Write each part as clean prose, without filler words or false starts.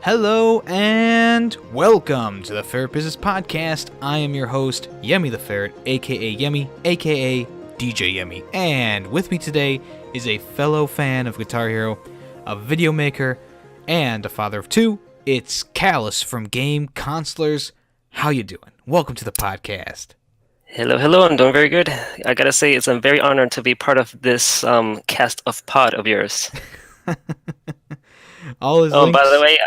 Hello and welcome to the Ferret Business Podcast. I am your host, Yemmy the Ferret, aka Yemmy, aka DJ Yemmy. And with me today is a fellow fan of Guitar Hero, a video maker, and a father of two. It's Callus from Game Consulars. How you doing? Welcome to the podcast. Hello, I'm doing very good. I gotta say, it's a very honored to be part of this cast of pod of yours. All his links... by the way,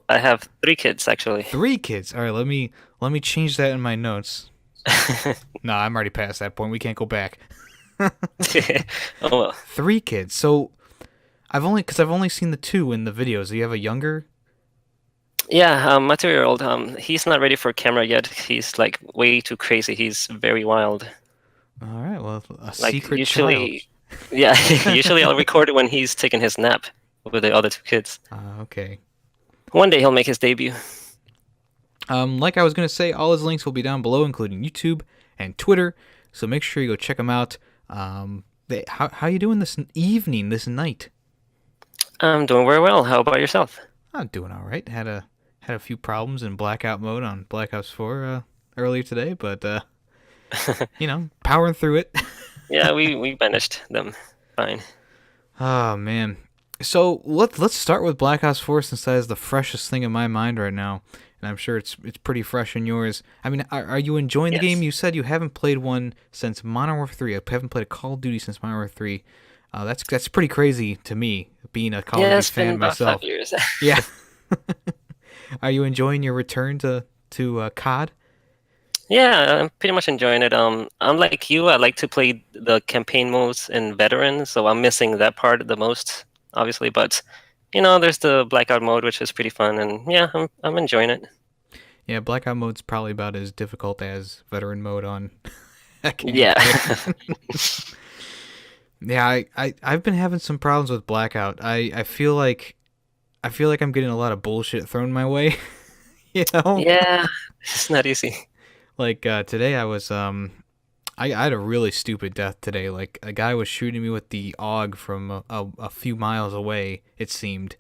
I have 3 kids, actually. 3 kids? All right, let me change that in my notes. No, I'm already past that point. We can't go back. Oh, well. 3 kids. So, I've only seen the 2 in the videos. Do you have a younger? Yeah, my 2-year-old, he's not ready for camera yet. He's, like, way too crazy. He's very wild. All right, well, secret child. Yeah, usually I'll record it when he's taking his nap with the other 2 kids. Okay. One day he'll make his debut. Like I was going to say, all his links will be down below, including YouTube and Twitter, so make sure you go check them out. How you doing this night? I'm doing very well. How about yourself? I'm doing all right. Had a few problems in blackout mode on Black Ops 4 earlier today, but powering through it. Yeah, we managed them fine. Oh man. So let's start with Black Ops 4 since that is the freshest thing in my mind right now, and I'm sure it's pretty fresh in yours. I mean, are you enjoying the game? You said you haven't played one since Modern Warfare 3. I haven't played a Call of Duty since Modern Warfare 3. That's pretty crazy to me, being a Call of Duty fan been myself. About 5 years. Yeah. Are you enjoying your return to COD? Yeah, I'm pretty much enjoying it. I'm like you. I like to play the campaign modes in Veteran, so I'm missing that part the most, obviously. But there's the Blackout mode, which is pretty fun, and yeah, I'm enjoying it. Yeah, Blackout mode's probably about as difficult as Veteran mode on. Yeah. Yeah, I've been having some problems with Blackout. I feel like I'm getting a lot of bullshit thrown my way. Yeah, it's not easy. Like today I was I had a really stupid death today. Like a guy was shooting me with the AUG from a few miles away, it seemed,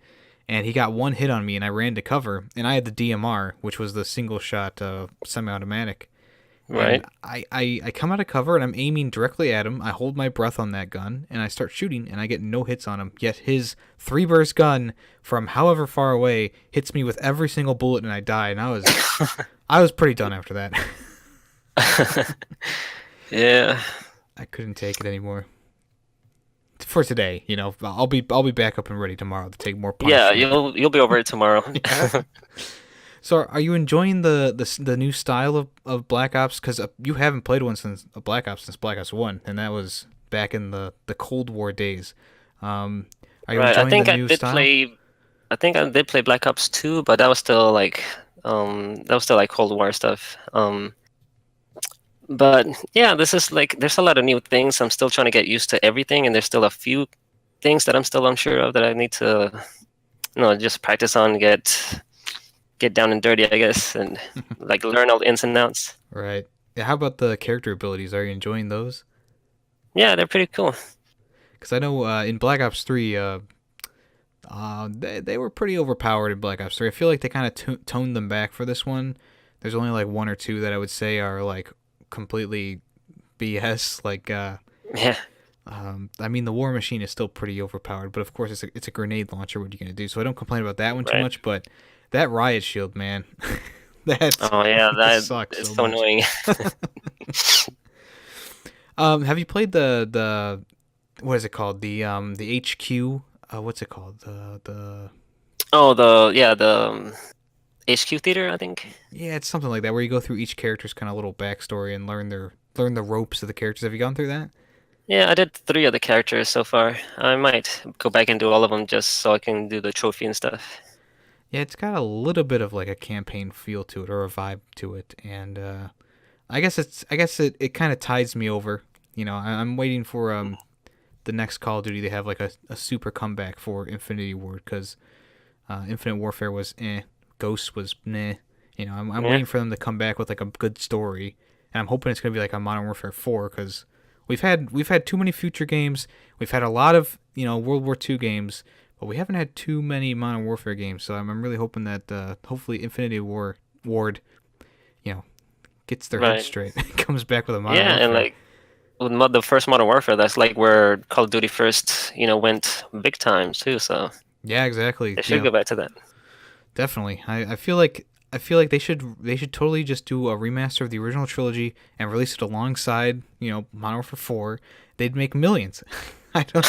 and he got one hit on me and I ran to cover, and I had the DMR, which was the single shot semi-automatic. Right. And I come out of cover and I'm aiming directly at him. I hold my breath on that gun and I start shooting and I get no hits on him. Yet his 3-burst gun from however far away hits me with every single bullet and I die. And I was pretty done after that. Yeah. I couldn't take it anymore. For today, I'll be back up and ready tomorrow to take more punishment. Yeah, you'll be over it tomorrow. So, are you enjoying the new style of Black Ops? Because you haven't played one since Black Ops 1, and that was back in the Cold War days. Are you enjoying the new style? I think I did play Black Ops 2, but that was still like Cold War stuff. But yeah, this is like there's a lot of new things. I'm still trying to get used to everything, and there's still a few things that I'm still unsure of that I need to, just practice on, get down and dirty, I guess, and like learn all the ins and outs. Right. Yeah, how about the character abilities? Are you enjoying those? Yeah, they're pretty cool. Because I know in Black Ops 3, they were pretty overpowered in Black Ops 3. I feel like they kind of toned them back for this one. There's only like 1 or 2 that I would say are like completely BS. Like, yeah. I mean, the War Machine is still pretty overpowered, but of course it's a grenade launcher. What are you gonna do? So I don't complain about that one too much, but that riot shield, man, that sucks. It's so annoying. Have you played the what is it called? The HQ. What's it called? The HQ theater, I think. Yeah, it's something like that where you go through each character's kind of little backstory and learn the ropes of the characters. Have you gone through that? Yeah, I did 3 of the characters so far. I might go back and do all of them just so I can do the trophy and stuff. Yeah, it's got a little bit of like a campaign feel to it or a vibe to it, and I guess it kind of tides me over. I'm waiting for the next Call of Duty to have like a super comeback for Infinity Ward, because Infinite Warfare was Ghost was meh. I'm waiting for them to come back with like a good story, and I'm hoping it's gonna be like a Modern Warfare 4, because we've had too many future games. We've had a lot of World War II games, But we haven't had too many Modern Warfare games, so I'm really hoping that hopefully Ward, you know, gets their head Right. straight, comes back with a Modern Yeah, and Warfare. like with the first Modern Warfare, that's like where Call of Duty first, went big time too. So Yeah, exactly. they should go back to that. Definitely. I feel like they should totally just do a remaster of the original trilogy and release it alongside, Modern Warfare 4. They'd make millions. I don't.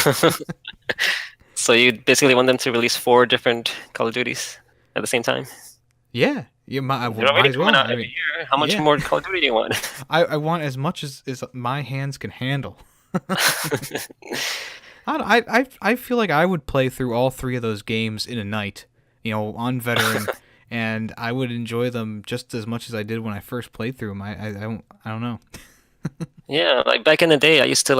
So you basically want them to release 4 different Call of Duties at the same time? Yeah, you might, They're already might as coming well. out I every mean, year. How much yeah. more Call of Duty do you want? I want as much as my hands can handle. I feel like I would play through all three of those games in a night, on veteran, and I would enjoy them just as much as I did when I first played through them. I don't know. Yeah, like back in the day, I used to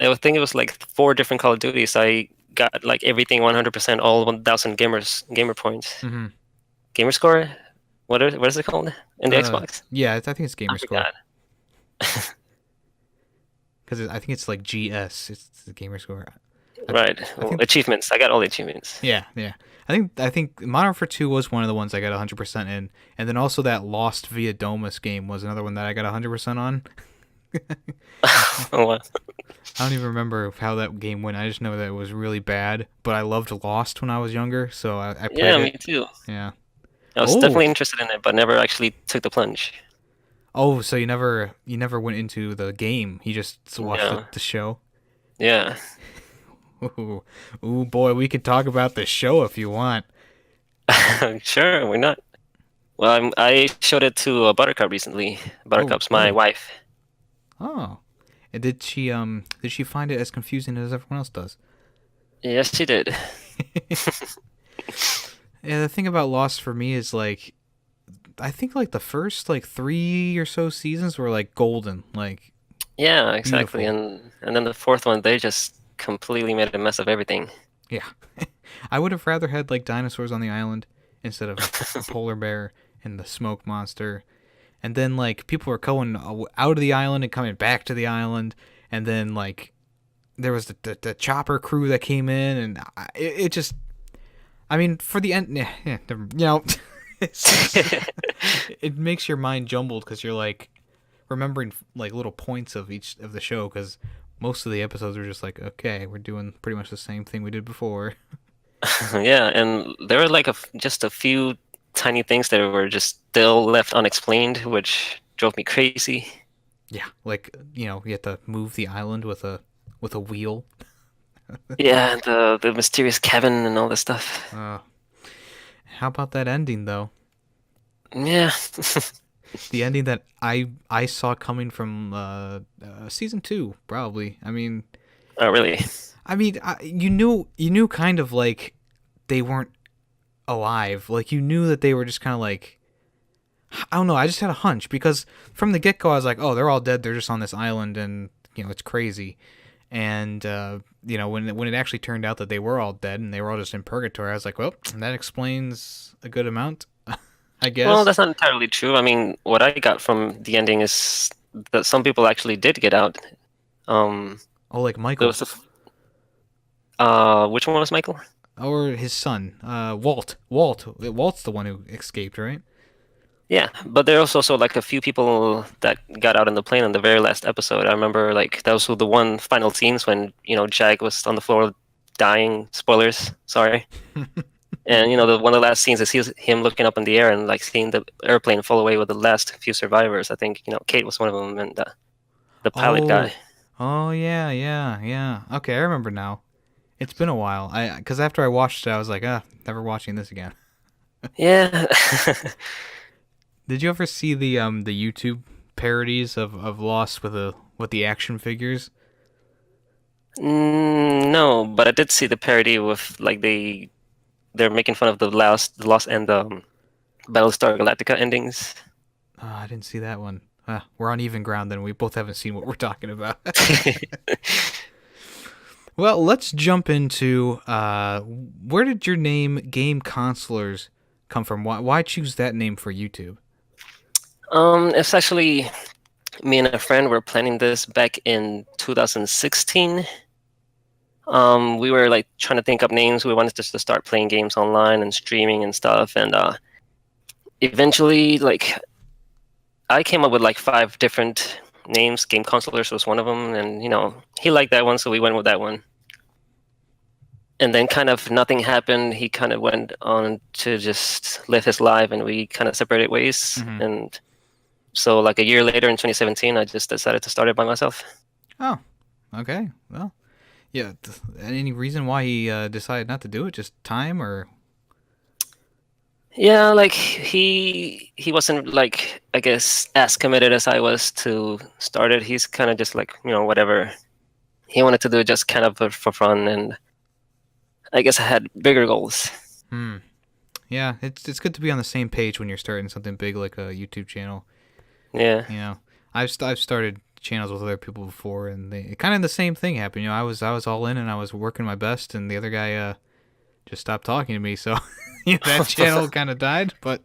I would think it was like 4 different Call of Duties. I got like everything 100%, all 1,000 gamer points. Hmm. Gamer score? What is it called in the Xbox? Yeah, I think it's I gamer score forgot. because I think it's like GS. It's the gamer score. Right. I Well, think. achievements. I got all the achievements. Yeah, yeah. I think Modern Warfare 2 was one of the ones I got 100% in, and then also that Lost Via Domus game was another one that I got 100% on. Oh, wow. I don't even remember how that game went. I just know that it was really bad, but I loved Lost when I was younger, so I played Yeah, it. me too. Yeah. I was Oh, definitely interested in it, but never actually took the plunge. oh, so you never went into the game. You just watched No. the show. Yeah. Ooh, ooh, boy, we could talk about the show if you want. Sure, why not? Well, I showed it to Buttercup recently. Oh, Buttercup's my really? wife. Oh, and did she find it as confusing as everyone else does? Yes, she did. Yeah, the thing about Lost for me is like I think like the first like 3 or so seasons were like golden, like Yeah, exactly. beautiful. And then the fourth one, they just completely made a mess of everything. Yeah. I would have rather had like dinosaurs on the island instead of a polar bear and the smoke monster. And then like people were going out of the island and coming back to the island, and then like there was the chopper crew that came in, and it just I mean for the end, yeah, it's, it makes your mind jumbled because you're like remembering like little points of each of the show because most of the episodes are just like okay, we're doing pretty much the same thing we did before. Yeah, and there were like just a few tiny things that were just still left unexplained, which drove me crazy. Yeah, like you have to move the island with a wheel. Yeah, the mysterious Kevin and all this stuff. How about that ending though? Yeah. The ending that I saw coming from season 2 probably. Oh, really? You knew kind of like they weren't alive. Like you knew that they were just kind of like I don't know. I just had a hunch because from the get go I was like, oh, they're all dead. They're just on this island and it's crazy. And when it actually turned out that they were all dead and they were all just in purgatory, I was like, well, that explains a good amount, I Well, guess. that's not entirely true. I mean, what I got from the ending is that some people actually did get out. Um, Oh, like there Michael was which one was Michael? or his son, Walt's the one who escaped, right? Yeah, but there was also like a few people that got out on the plane in the very last episode. I remember like that was the one final scenes when Jag was on the floor dying. Spoilers, sorry. And the one of the last scenes is him looking up in the air and like seeing the airplane fall away with the last few survivors. I think Kate was one of them, and the pilot guy. Oh, oh yeah, yeah, yeah. Okay, I remember now. It's been a while. Because after I watched it, I was like, never watching this again. Yeah. Did you ever see the YouTube parodies of Lost with the action figures? No, but I did see the parody with like they're making fun of the Lost and Battlestar Galactica endings. Oh, I didn't see that one. We're on even ground then. We both haven't seen what we're talking about. Well, let's jump into where did your name Game Consolers come from? Why choose that name for YouTube? It's actually me and a friend were planning this back in 2016. We were like trying to think up names. We wanted just to start playing games online and streaming and stuff. And eventually, like I came up with like 5 different names. Game Consolers was one of them, and he liked that one, so we went with that one. And then kind of nothing happened. He kind of went on to just live his life, and we kind of separated ways. Mm-hmm. And so, like a year later in 2017, I just decided to start it by myself. Oh, okay. Well, yeah. Any reason why he decided not to do it? Just time, or? Yeah, like he wasn't like I guess as committed as I was to start it. He's kind of just like whatever he wanted to do, just kind of for fun, and I guess I had bigger goals. Hmm. Yeah, it's good to be on the same page when you're starting something big like a YouTube channel. Yeah. You know, I've started channels with other people before, and they kind of the same thing happened. I was all in and I was working my best, and the other guy just stopped talking to me, so that channel kind of died. But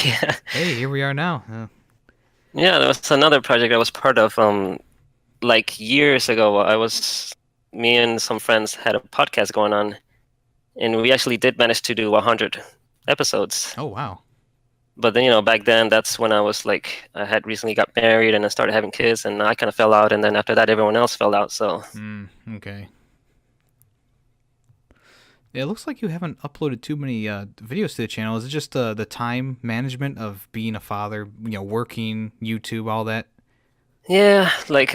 Yeah. hey, here we are now. Yeah, there was another project I was part of. Like years ago, me and some friends had a podcast going on, and we actually did manage to do 100 episodes. Oh wow. But then, back then, that's when I was like, I had recently got married and I started having kids, and I kind of fell out. And then after that, everyone else fell out. So, Okay. Yeah, it looks like you haven't uploaded too many videos to the channel. Is it just the time management of being a father, working, YouTube, all that? yeah, like,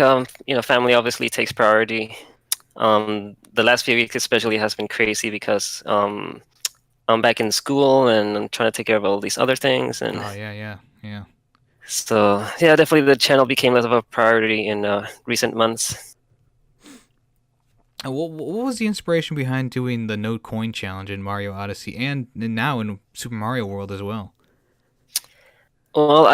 family obviously takes priority. The last few weeks, especially, has been crazy because I'm back in school and I'm trying to take care of all these other things. And Oh, yeah. so, yeah, definitely the channel became less of a priority in recent months. What was the inspiration behind doing the no coin challenge in Mario Odyssey and now in Super Mario World as well? Well,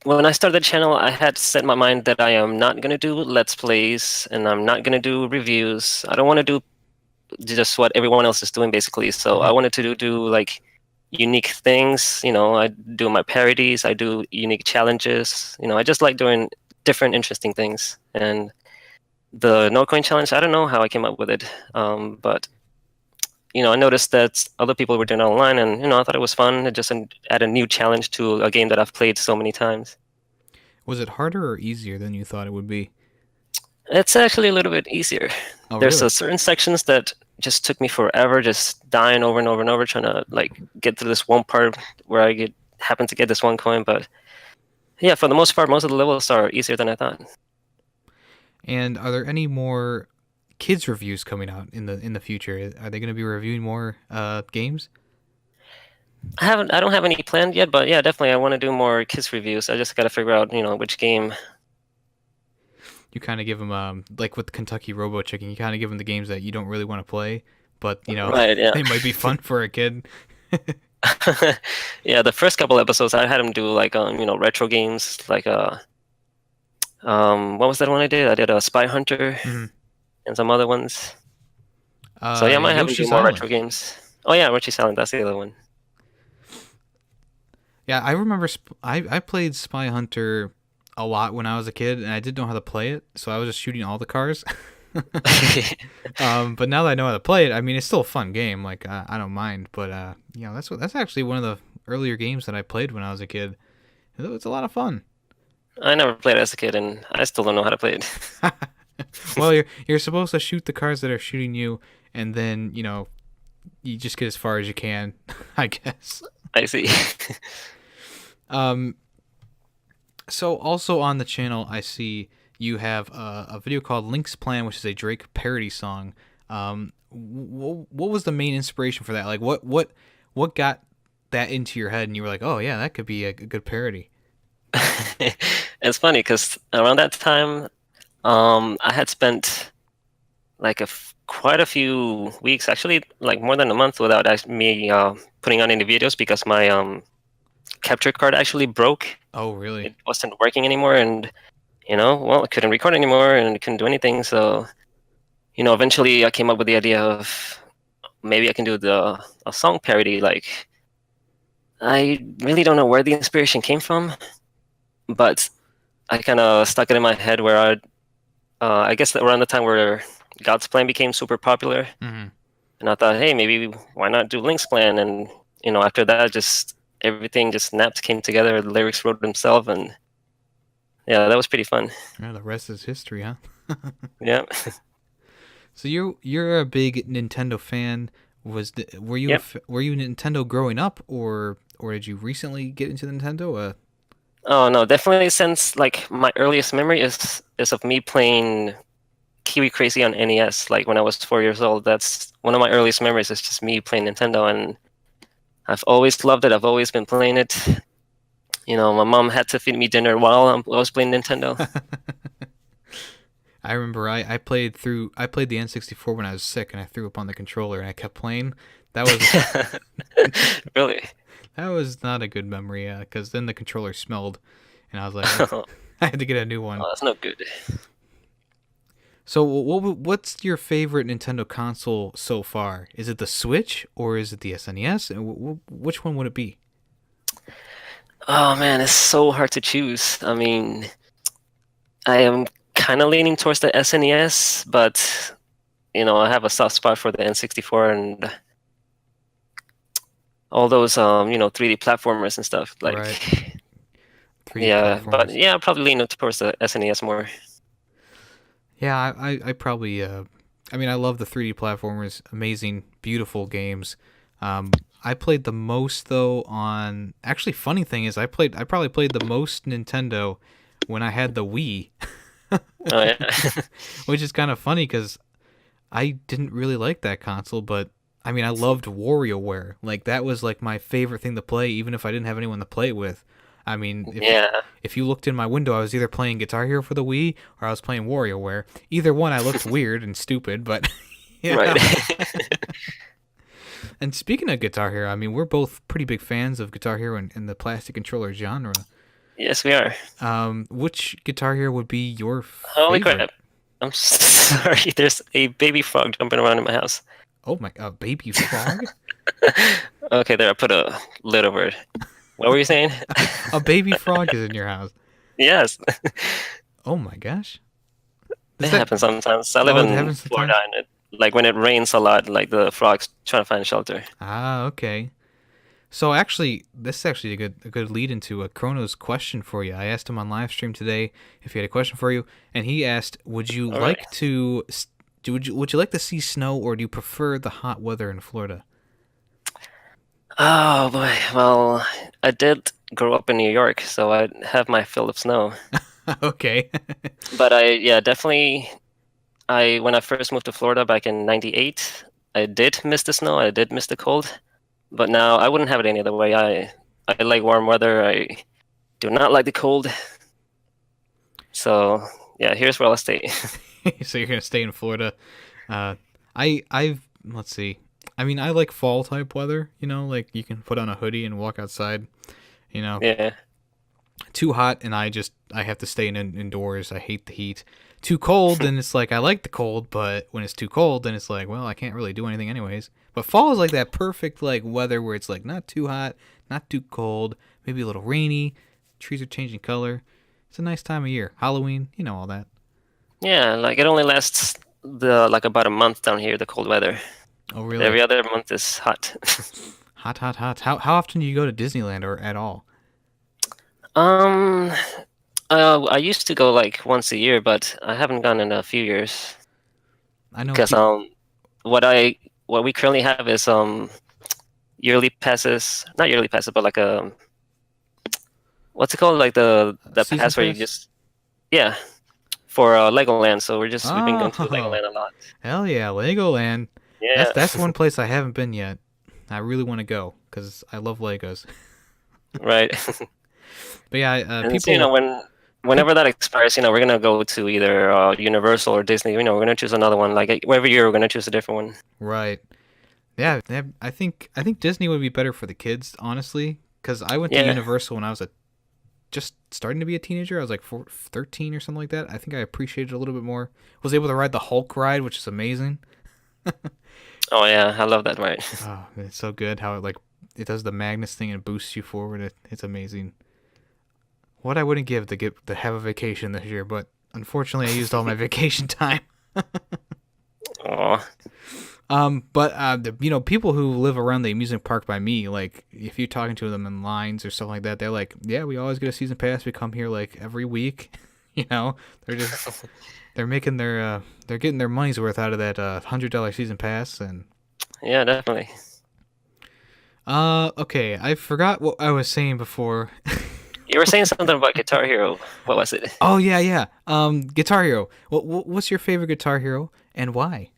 when I started the channel, I had set my mind that I am not going to do Let's Plays and I'm not going to do reviews. I don't want to do just what everyone else is doing, basically. So I wanted to do like unique things. I do my parodies, I do unique challenges. I just like doing different, interesting things. And the no coin challenge, I don't know how I came up with it, but I noticed that other people were doing it online, and I thought it was fun. It just add a new challenge to a game that I've played so many times. Was it harder or easier than you thought it would be? It's actually a little bit easier. Oh, There's really? certain sections that just took me forever, just dying over and over and over, trying to like get through this one part where I happen to get this one coin. But yeah, for the most part, most of the levels are easier than I thought. And are there any more kids reviews coming out in the future? Are they going to be reviewing more games? I don't have any planned yet, but yeah, definitely I want to do more kids reviews. I just got to figure out, which game. You kind of give them like with Kentucky Robo Chicken, you kind of give them the games that you don't really want to play, but Right, yeah. they might be fun for a kid. Yeah, the first couple episodes I had him do like retro games like what was that one I did? I did a Spy Hunter and some other ones. So yeah, I might have him do more retro games. Oh yeah, Yoshi's Island, that's the other one. Yeah, I remember I played Spy Hunter a lot when I was a kid, and I didn't know how to play it, so I was just shooting all the cars. But now that I know how to play it, I mean, it's still a fun game. Like I don't mind, but that's actually one of the earlier games that I played when I was a kid. It's a lot of fun. I never played it as a kid, and I still don't know how to play it. Well, you're supposed to shoot the cars that are shooting you, and then you just get as far as you can, I guess. I see. So also on the channel, I see you have a video called Link's Plan, which is a Drake parody song. What was the main inspiration for that? Like, what got that into your head, and you were like, oh yeah, that could be a good parody? It's funny because around that time, I had spent like quite a few weeks, actually, like more than a month, without me putting on any videos because my capture card actually broke. Oh, really? It wasn't working anymore, and well, I couldn't record anymore, and I couldn't do anything. So, eventually, I came up with the idea of maybe I can do a song parody. Like, I really don't know where the inspiration came from, but I kind of stuck it in my head where I guess that around the time where God's Plan became super popular, Mm-hmm. and I thought, hey, maybe why not do Link's Plan? And after that, just everything just snapped, came together. The lyrics wrote themselves, and yeah, that was pretty fun. Yeah, the rest is history, huh? Yeah. So you're a big Nintendo fan. Were you Yep. were you Nintendo growing up, or did you recently get into Nintendo? Oh no, definitely since like my earliest memory is of me playing Kiwi Crazy on NES, like when I was 4 years old. That's one of my earliest memories. Is just me playing Nintendo, and I've always loved it. I've always been playing it. My mom had to feed me dinner while I was playing Nintendo. I remember I played the N64 when I was sick and I threw up on the controller and I kept playing. That was Really? that was not a good memory because then the controller smelled and I was like Oh, I had to get a new one. that's no good. So what's your favorite Nintendo console so far? Is it the Switch or is it the SNES? And which one would it be? Oh man, it's so hard to choose. I mean, I am kind of leaning towards the SNES, but I have a soft spot for the N64 and all those 3D platformers and stuff. Right. Like, 3D yeah, but platformers. yeah, I'll probably lean towards the SNES more. Yeah, I probably I mean I love the 3D platformers, amazing, beautiful games. I played the most though on actually funny thing is I probably played the most Nintendo when I had the Wii, Oh yeah. which is kind of funny cuz I didn't really like that console, but I mean I loved WarioWare. Like that was like my favorite thing to play even if I didn't have anyone to play it with. I mean, Yeah. if you looked in my window, I was either playing Guitar Hero for the Wii or I was playing WarioWare. Either one, I looked weird and stupid, but you Right. know. And speaking of Guitar Hero, I mean, we're both pretty big fans of Guitar Hero and the plastic controller genre. Yes, we are. Which Guitar Hero would be your Holy favorite? crap. I'm sorry. There's a baby frog jumping around in my house. Oh my, a baby frog? Okay, there, I put a lid over it. What were you saying? A baby frog is in your house. Yes, Oh my gosh. it Is that? happens sometimes. I live Oh, it in happens Florida, sometimes. and like when it rains a lot, like the frogs trying to find shelter. Ah, okay. So actually, this is actually a good lead into a Chrono's question for you. I asked him on live stream today if he had a question for you, and he asked, "Would you All right. like to would you like to see snow, or do you prefer the hot weather in Florida?" Oh boy. Well, I did grow up in New York, so I have my fill of snow. Okay. But yeah, definitely. When I first moved to Florida back in '98, I did miss the snow. I did miss the cold. But now I wouldn't have it any other way. I like warm weather. I do not like the cold. So yeah, here's where I'll stay. So you're gonna stay in Florida. I've let's see. I mean, I like fall type weather. You know, like you can put on a hoodie and walk outside. You know, Yeah, too hot and I have to stay indoors. I hate the heat. Too cold, then it's like I like the cold, but when it's too cold, then it's like, well, I can't really do anything anyways. But fall is like that perfect like weather where it's like not too hot, not too cold, maybe a little rainy. Trees are changing color. It's a nice time of year. Halloween, you know all that. yeah. Like it only lasts like about a month down here, the cold weather. Oh, really? Every other month is hot. Hot, hot, hot. How often do you go to Disneyland or at all? um, I used to go like once a year, but I haven't gone in a few years I know. because what I what we currently have is yearly passes, not yearly passes, but like a what's it called? Like the Season pass where you pass. just yeah for Legoland. So we've been going to Oh, Legoland a lot. hell yeah, Legoland. Yeah, That's one place I haven't been yet. I really want to go because I love Legos. right. But yeah, And so, people, whenever that expires, we're gonna go to either Universal or Disney. We're gonna choose another one. Like every year, we're gonna choose a different one. right? Yeah, I think Disney would be better for the kids, honestly. Because I went to Yeah. Universal when I was just starting to be a teenager. I was like 13 or something like that. I think I appreciated it a little bit more. Was able to ride the Hulk ride, which is amazing. Oh yeah, I love that ride. Oh, it's so good how it does the Magnus thing and boosts you forward. It's amazing. What I wouldn't give to have a vacation this year, but unfortunately I used all my vacation time. No. But people who live around the amusement park by me, like if you're talking to them in lines or something like that, they're like, yeah, we always get a season pass. We come here like every week. They're just they're making they're getting their money's worth out of that $100 season pass. And Yeah, definitely. okay, I forgot what I was saying before. You were saying something about Guitar Hero. What was it? Oh yeah. Guitar Hero. What's your favorite Guitar Hero and why?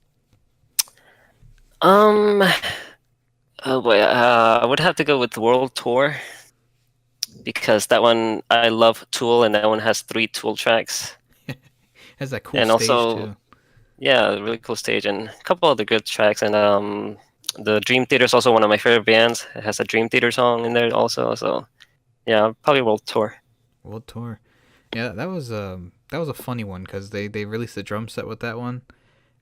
Um, oh boy, I would have to go with World Tour because that one I love Tool, and that one has 3 Tool tracks, Has that cool and stage also too. yeah, really cool stage and a couple other good tracks. And the Dream Theater is also one of my favorite bands. It has a Dream Theater song in there also. So yeah, probably World Tour. World Tour. Yeah, that was a funny one because they released the drum set with that one,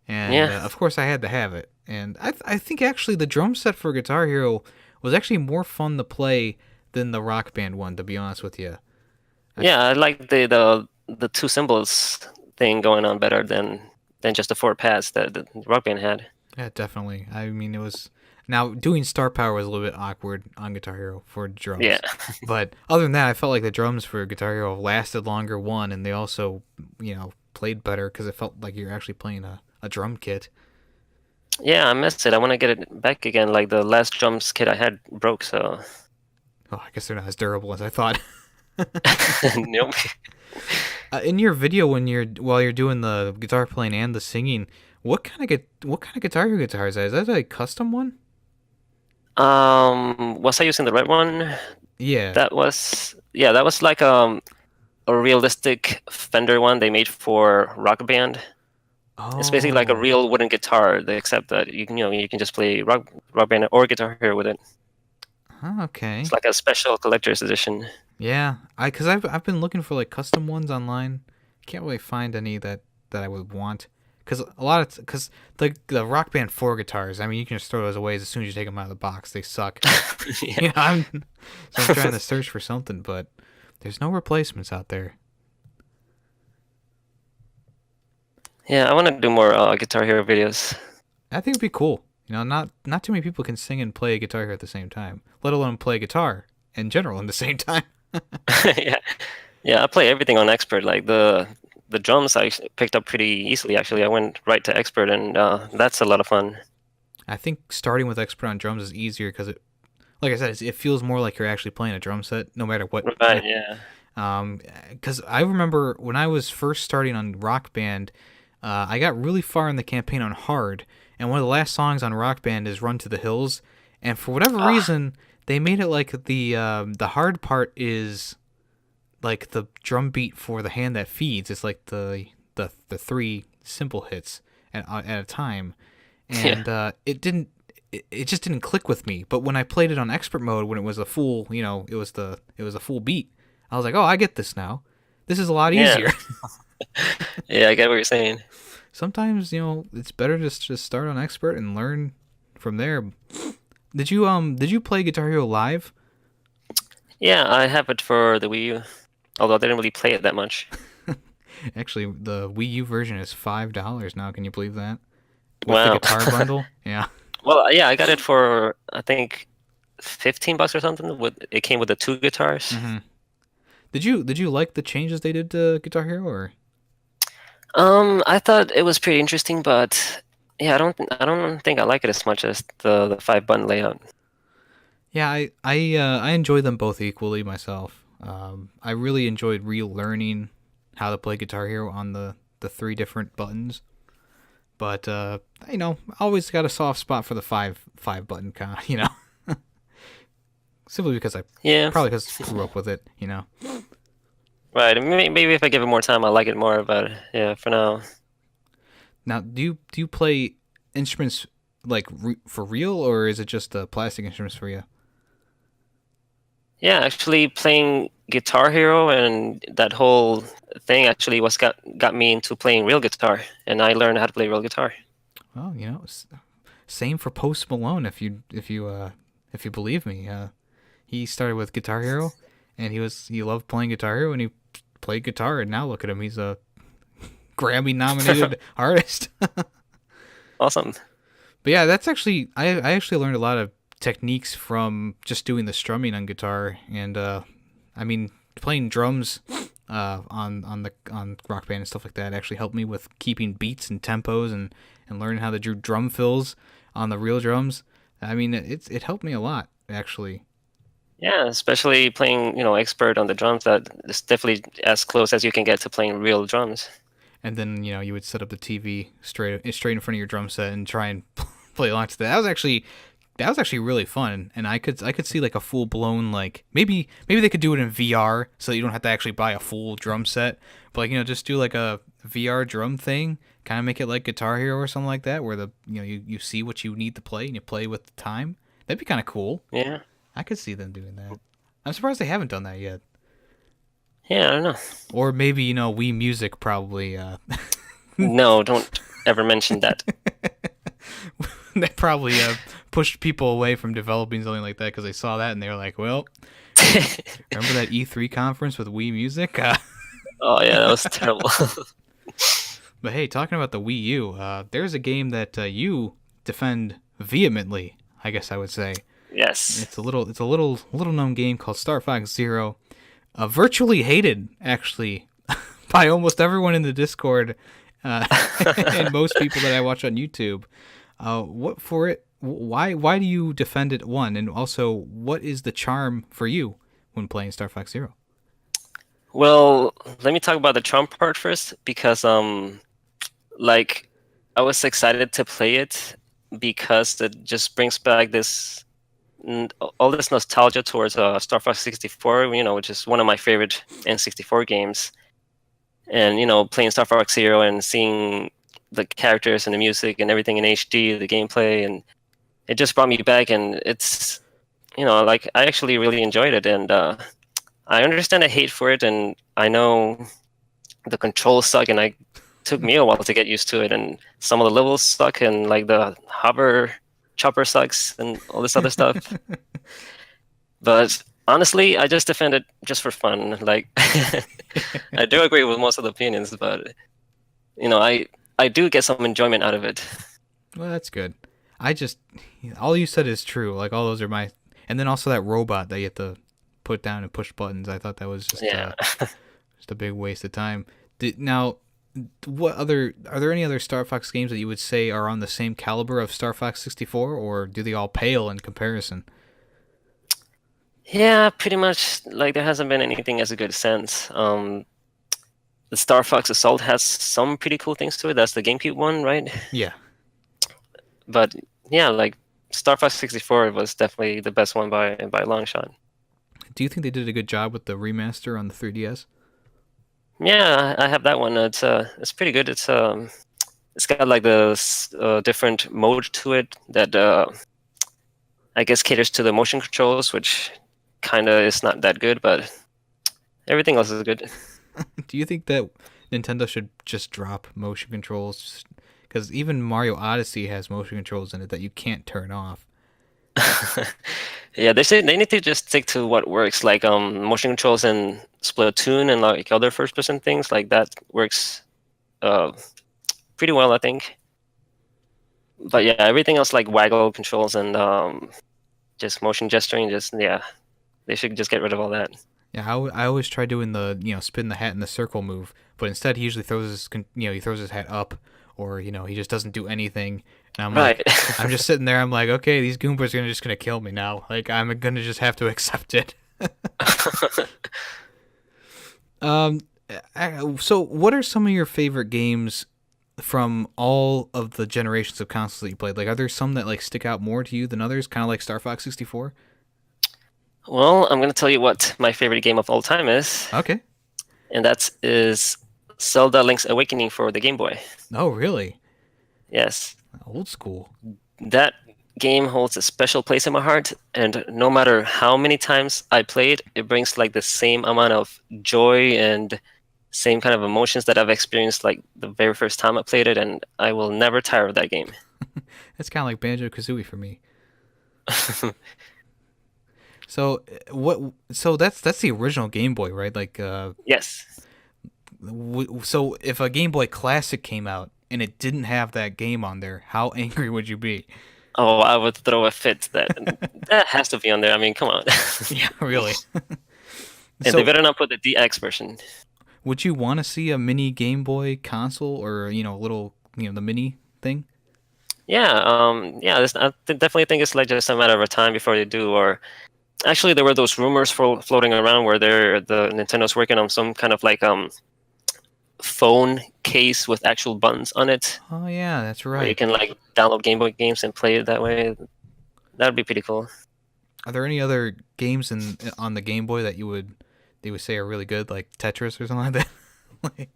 and Yeah, of course I had to have it. And I think actually the drum set for Guitar Hero was actually more fun to play than the Rock Band one. To be honest with you. yeah, I like the 2 cymbals thing going on better than just the 4 pads that the Rock Band had. Yeah, definitely. I mean, it was now doing Star Power was a little bit awkward on Guitar Hero for Yeah. drums, but other than that, I felt like the drums for Guitar Hero lasted longer. One, and they also played better because it felt like you're actually playing a drum kit. Yeah, I missed it. I want to get it back again. Like the last drums kit I had broke, so Oh, I guess they're not as durable as I thought. nope. In your video, while you're doing the guitar playing and the singing, what kind of guitar Hero guitar is that? Is that a custom one? Was I using the red one? Yeah. That was like a realistic Fender one they made for Rock Band. It's basically like a Oh. real wooden guitar, except that you can just play Rock Band or Guitar Hero with it. Huh, okay. It's like a special collector's edition. Yeah, because I've been looking for like custom ones online. Can't really find any that I would want. Because the Rock Band 4 guitars, I mean, you can just throw those away as soon as you take them out of the box. They suck. Yeah. I'm trying to search for something, but there's no replacements out there. Yeah, I want to do more Guitar Hero videos. I think it'd be cool. Not too many people can sing and play Guitar Hero at the same time, let alone play guitar in general in the same time. Yeah, yeah. I play everything on expert. Like the drums, I picked up pretty easily. Actually, I went right to expert, and that's a lot of fun. I think starting with expert on drums is easier because like I said, it feels more like you're actually playing a drum set, no matter what. Right? Yeah. Because I remember when I was first starting on Rock Band, I got really far in the campaign on hard, and one of the last songs on Rock Band is "Run to the Hills," and for whatever reason, they made it like the hard part is like the drum beat for the hand that feeds. It's like the 3 simple hits at a time, and it just didn't click with me. But when I played it on expert mode, when it was a full, it was a full beat, I was like, oh, I get this now. This is a lot easier. Yeah, I get what you're saying. Sometimes it's better just to start on expert and learn from there. Did you play Guitar Hero Live? Yeah, I have it for the Wii U, although I didn't really play it that much. Actually, the Wii U version is $5 now. Can you believe that? With Wow. the guitar bundle? Yeah. Well, yeah, I got it for I think $15 or something. It came with the 2 guitars. Mm-hmm. Did you like the changes they did to Guitar Hero or? I thought it was pretty interesting, but yeah, I don't think I like it as much as the 5-button layout. Yeah, I enjoy them both equally myself. I really enjoyed relearning how to play Guitar Hero on the 3 different buttons. But I always got a soft spot for the 5 button kind, Simply because probably because I grew up with it, Right. Maybe if I give it more time, I'll like it more. But yeah, for now. Now, do you play instruments like for real, or is it just plastic instruments for you? Yeah, actually playing Guitar Hero and that whole thing actually got me into playing real guitar, and I learned how to play real guitar. Well, same for Post Malone. If you believe me, he started with Guitar Hero, and he loved playing Guitar Hero, and he played guitar, and now look at him, he's a Grammy nominated artist. Awesome. But yeah, that's actually I actually learned a lot of techniques from just doing the strumming on guitar, and I mean playing drums on Rock Band and stuff like that actually helped me with keeping beats and tempos and learning how to do drum fills on the real drums. I mean it helped me a lot actually. Yeah, especially playing, expert on the drums. That is definitely as close as you can get to playing real drums. And then you would set up the TV straight in front of your drum set and try and play along to that. That was actually really fun, and I could see like a full blown like maybe they could do it in VR so that you don't have to actually buy a full drum set, but like just do like a VR drum thing, kind of make it like Guitar Hero or something like that, where the you see what you need to play and you play with the time. That'd be kind of cool. Yeah. I could see them doing that. I'm surprised they haven't done that yet. Yeah, I don't know. Or maybe Wii Music probably No, don't ever mention that. they probably pushed people away from developing something like that because they saw that and they were like, well, remember that E3 conference with Wii Music? Oh yeah, that was terrible. But hey, talking about the Wii U, there's a game that you defend vehemently, I guess I would say. Yes. It's a little known game called Star Fox Zero, virtually hated actually by almost everyone in the Discord, and most people that I watch on YouTube. What for it? Why do you defend it? One, and also, what is the charm for you when playing Star Fox Zero? Well, let me talk about the charm part first because like I was excited to play it because it just brings back all this nostalgia towards Star Fox 64, which is one of my favorite N64 games. And playing Star Fox Zero and seeing the characters and the music and everything in HD, the gameplay, and it just brought me back. And it's like I actually really enjoyed it, and I understand the hate for it, and I know the controls suck, and it took me a while to get used to it, and some of the levels suck, and like the hover chopper sucks, and all this other stuff. But honestly, I just defend it just for fun. Like, I do agree with most of the opinions, but I do get some enjoyment out of it. Well, that's good. All you said is true. Like all those are my, and then also that robot that you have to put down and push buttons. I thought that was just just a big waste of time. Now, are there any other Star Fox games that you would say are on the same caliber of Star Fox 64, or do they all pale in comparison? Yeah, pretty much. Like there hasn't been anything as a good since. The Star Fox Assault has some pretty cool things to it. That's the GameCube one, right? Yeah. But yeah, like Star Fox 64 was definitely the best one by a long shot. Do you think they did a good job with the remaster on the 3DS? Yeah, I have that one. It's pretty good. It's got like the different mode to it that I guess caters to the motion controls, which kind of is not that good, but everything else is good. Do you think that Nintendo should just drop motion controls? Because even Mario Odyssey has motion controls in it that you can't turn off. Yeah, they need to just stick to what works, like motion controls in Splatoon and like other first-person things like that works pretty well, I think. But yeah, everything else like waggle controls and just motion gesturing, they should just get rid of all that. Yeah, I always try doing the spin the hat in the circle move, but instead he usually throws his hat up, or he just doesn't do anything. And I'm Right. like, I'm just sitting there. I'm like, okay, these Goombas are just gonna kill me now. Like I'm gonna just have to accept it. Um, so what are some of your favorite games from all of the generations of consoles that you played? Like, are there some that like stick out more to you than others? Kind of like Star Fox 64. Well, I'm going to tell you what my favorite game of all time is, Okay. and that is Zelda Link's Awakening for the Game Boy. Oh, really? Yes. Old school. That game holds a special place in my heart, and no matter how many times I play it, it brings like the same amount of joy and same kind of emotions that I've experienced like the very first time I played it, and I will never tire of that game. It's kind of like Banjo-Kazooie for me. So what? So that's the original Game Boy, right? Like, Yes. so if a Game Boy Classic came out and it didn't have that game on there, how angry would you be? Oh, I would throw a fit. That has to be on there. I mean, come on. Yeah, really. And they So, better not put the DX version. would you want to see a mini Game Boy console or a little the mini thing? Yeah, yeah. Definitely think it's like just a matter of time before they do. Or actually, there were those rumors floating around where the Nintendo's working on some kind of like phone case with actual buttons on it, Oh yeah, that's where you right. can like download Game Boy games and play it that way. That would be pretty cool. Are there any other games on the Game Boy that they would say are really good, like Tetris or something like that? Like,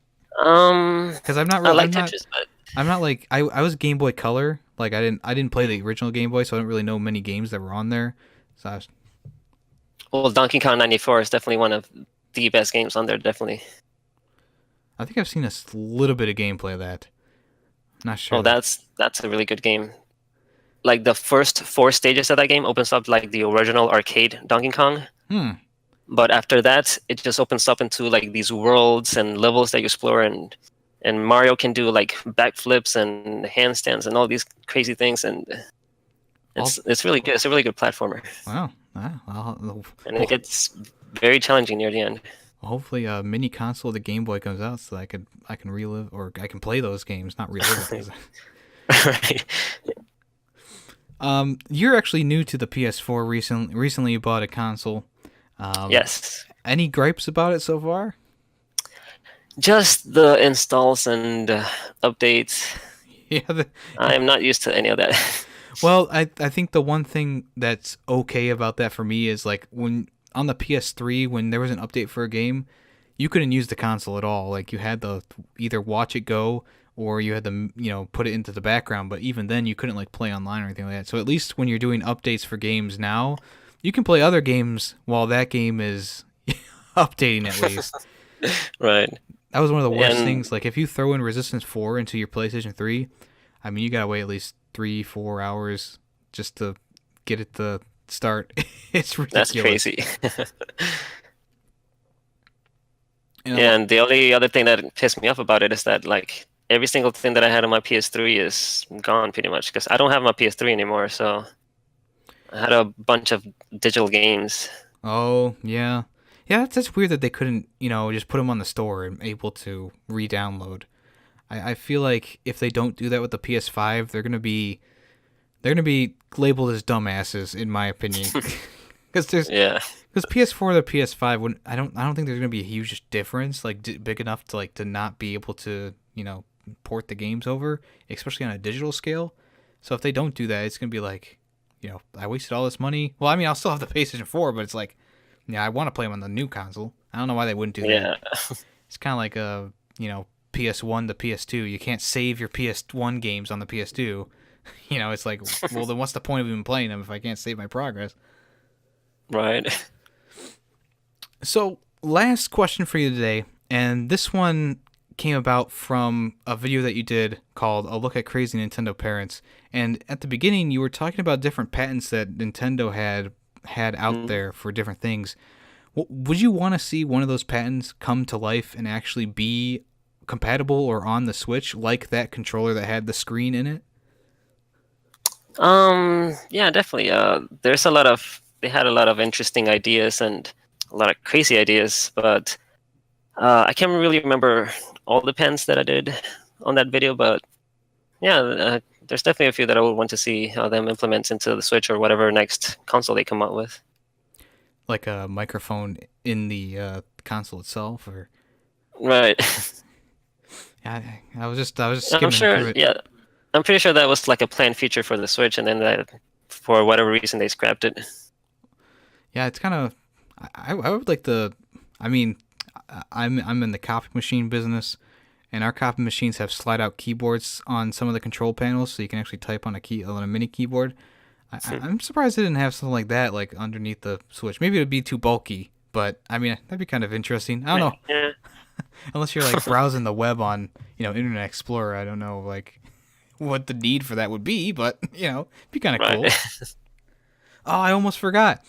because I like Tetris, but I'm not like I was Game Boy Color. Like I didn't play the original Game Boy, so I don't really know many games that were on there. So well, Donkey Kong 94 is definitely one of the best games on there. Definitely. I think I've seen a little bit of gameplay of that. Not sure Oh, though. that's a really good game. Like the first four stages of that game opens up like the original arcade Donkey Kong. Hmm. But after that, it just opens up into like these worlds and levels that you explore, and Mario can do like backflips and handstands and all these crazy things, and it's really good. It's a really good platformer, Wow. and it gets very challenging near the end. Hopefully a mini console of the Game Boy comes out so that I can relive or I can play those games, not relive it. Right. You're actually new to the PS4 recently you bought a console. Yes. Any gripes about it so far? Just the installs and updates. Yeah. I am not used to any of that. Well, I think the one thing that's okay about that for me is like when on the PS3 when there was an update for a game, you couldn't use the console at all. Like you had to either watch it go or you had to put it into the background. But even then, you couldn't like play online or anything like that. So at least when you're doing updates for games now, you can play other games while that game is updating at least. Right. That was one of the worst And things. Like if you throw in Resistance 4 into your PlayStation 3, I mean you gotta wait at least 3-4 hours just to get it to start. It's that's ridiculous. crazy. And And the only other thing that pissed me off about it is that like every single thing that I had on my PS3 is gone pretty much because I don't have my PS3 anymore. So I had a bunch of digital games. oh yeah, yeah. That's weird that they couldn't just put them on the store and able to re-download. I feel like if they don't do that with the PS5, they're gonna be labeled as dumbasses in my opinion. Yeah. Because PS4 to PS5, I don't think there's gonna be a huge difference, like big enough to to not be able to port the games over, especially on a digital scale. So if they don't do that, it's gonna be like, I wasted all this money. Well, I mean, I'll still have the PlayStation 4, but it's like, yeah, I want to play them on the new console. I don't know why they wouldn't do that. Yeah. It's kind of like PS1 to PS2. You can't save your PS1 games on the PS2. It's like, well, then what's the point of even playing them if I can't save my progress? Right. So, last question for you today, and this one came about from a video that you did called "A Look at Crazy Nintendo Parents." And at the beginning, you were talking about different patents that Nintendo had out there for different things. Would you want to see one of those patents come to life and actually be compatible or on the Switch, like that controller that had the screen in it? Yeah, definitely. They had a lot of interesting ideas and a lot of crazy ideas, but I can't really remember all the pens that I did on that video, but yeah, there's definitely a few that I would want to see how them implement into the Switch or whatever next console they come out with. Like a microphone in the console itself, or Right. I was just I'm skimming sure, through it. yeah, I'm pretty sure that was like a planned feature for the Switch, and then that, for whatever reason, they scrapped it. Yeah, it's kind of. I would like to. I mean, I'm in the copy machine business, and our copy machines have slide out keyboards on some of the control panels, so you can actually type on a mini keyboard. I'm surprised they didn't have something like that like underneath the Switch. Maybe it would be too bulky, but I mean that'd be kind of interesting. I don't know. Yeah. Unless you're like browsing the web on Internet Explorer, I don't know like what the need for that would be, but it'd be kind of cool. Right. Oh, I almost forgot.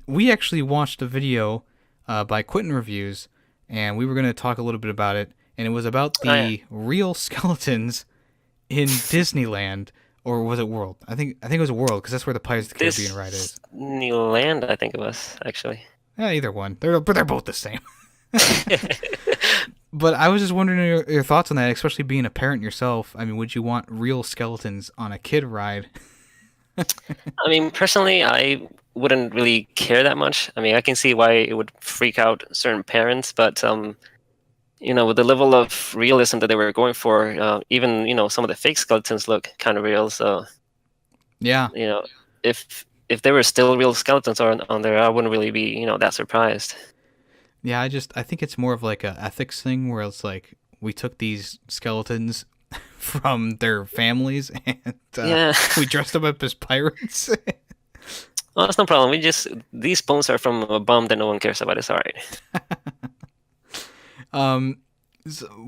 We actually watched a video by Quentin Reviews, and we were going to talk a little bit about it. and it was about the real skeletons in Disneyland, or was it World? I think it was World, because that's where the Pirates of the Caribbean ride is. Disneyland, I think it was, actually. Yeah, either one. They're both the same. But I was just wondering your thoughts on that, especially being a parent yourself. I mean, would you want real skeletons on a kid ride? I mean, personally, I wouldn't really care that much. I mean, I can see why it would freak out certain parents, but with the level of realism that they were going for, even some of the fake skeletons look kind of real. So, yeah, if there were still real skeletons on there, I wouldn't really be that surprised. Yeah, I think it's more of like a ethics thing where it's like we took these skeletons from their families and we dressed them up as pirates. Well, that's no problem. These bones are from a bum that no one cares about. It's all right.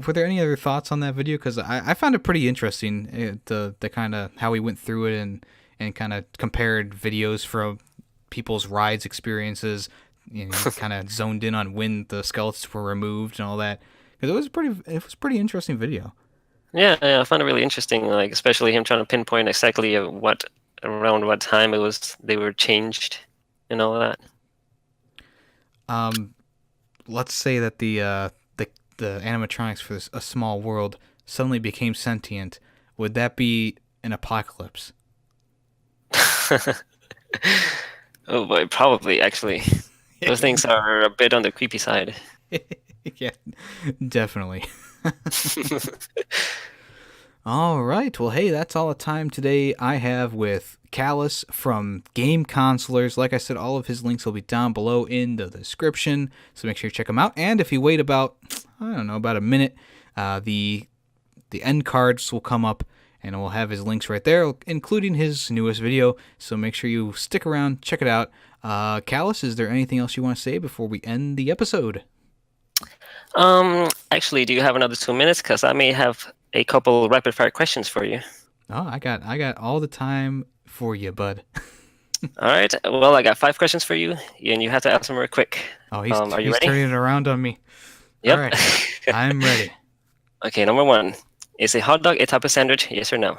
Were there any other thoughts on that video? Because I found it pretty interesting, the kind of how we went through it and kind of compared videos from people's rides experiences. Kind of zoned in on when the skeletons were removed and all that, because it was pretty interesting video. Yeah, I found it really interesting, like especially him trying to pinpoint exactly around what time they were changed and all that. Let's say that the animatronics for A Small World suddenly became sentient. Would that be an apocalypse? Oh boy, probably actually. Those things are a bit on the creepy side. Yeah, definitely. All right. Well, hey, that's all the time today I have with Callus from Game Consolers. Like I said, all of his links will be down below in the description, so make sure you check them out. And if you wait about a minute, the end cards will come up, and we'll have his links right there, including his newest video. So make sure you stick around, check it out. Callus, is there anything else you want to say before we end the episode? Actually, do you have another 2 minutes? Because I may have a couple rapid fire questions for you. Oh, I got all the time for you, bud. All right. Well, I got 5 questions for you, and you have to answer them real quick. Oh, he's ready? turning it around on me. Yep. All right. I'm ready. Okay, number 1. Is a hot dog a type of sandwich? Yes or no?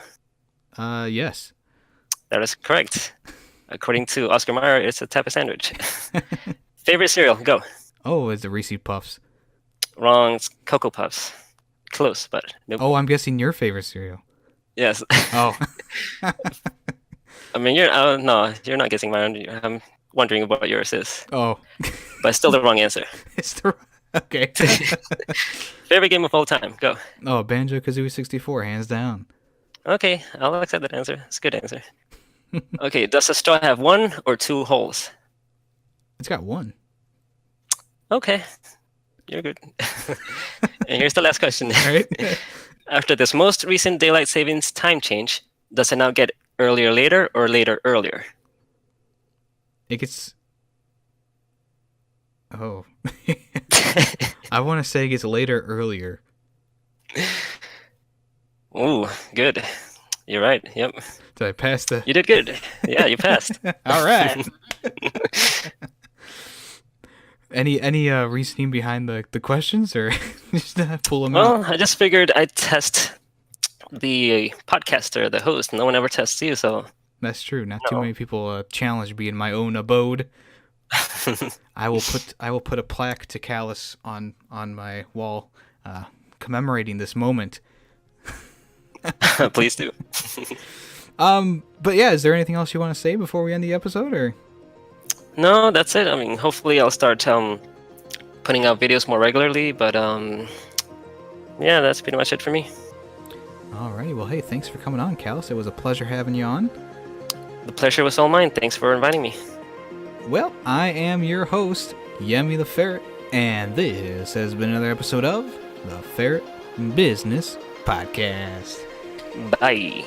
Yes. That is correct. According to Oscar Mayer, it's a type of sandwich. Favorite cereal? Go. Oh, it's the Reese's Puffs. Wrong. It's Cocoa Puffs. Close, but nope. Oh, I'm guessing your favorite cereal. Yes. Oh. I mean, you're not guessing mine. I'm wondering what yours is. Oh. But still the wrong answer. Okay. Favorite game of all time? Go. Oh, Banjo-Kazooie 64, hands down. Okay, I'll accept that answer. It's a good answer. Okay, does a straw have 1 or 2 holes? It's got 1. Okay, you're good. And here's the last question. All right. After this most recent daylight savings time change, does it now get earlier later or later earlier? It gets... Oh. I want to say it gets later earlier. Ooh, good. You're right. Yep. Did I pass the... You did good. Yeah, you passed. All right. Any reasoning behind the questions, or just pull them out? Well, I just figured I'd test the podcaster, the host. No one ever tests you, so... That's true. Not too many people challenge me in my own abode. I will put a plaque to Callus on my wall, commemorating this moment. Please do. But yeah, is there anything else you want to say before we end the episode, or? No, that's it. I mean, hopefully I'll start putting out videos more regularly, but yeah, that's pretty much it for me. Alrighty, well, hey, thanks for coming on, Callus. It was a pleasure having you on. The pleasure was all mine. Thanks for inviting me. Well, I am your host, Yemmy the Ferret, and this has been another episode of the Ferret Business Podcast. Bye.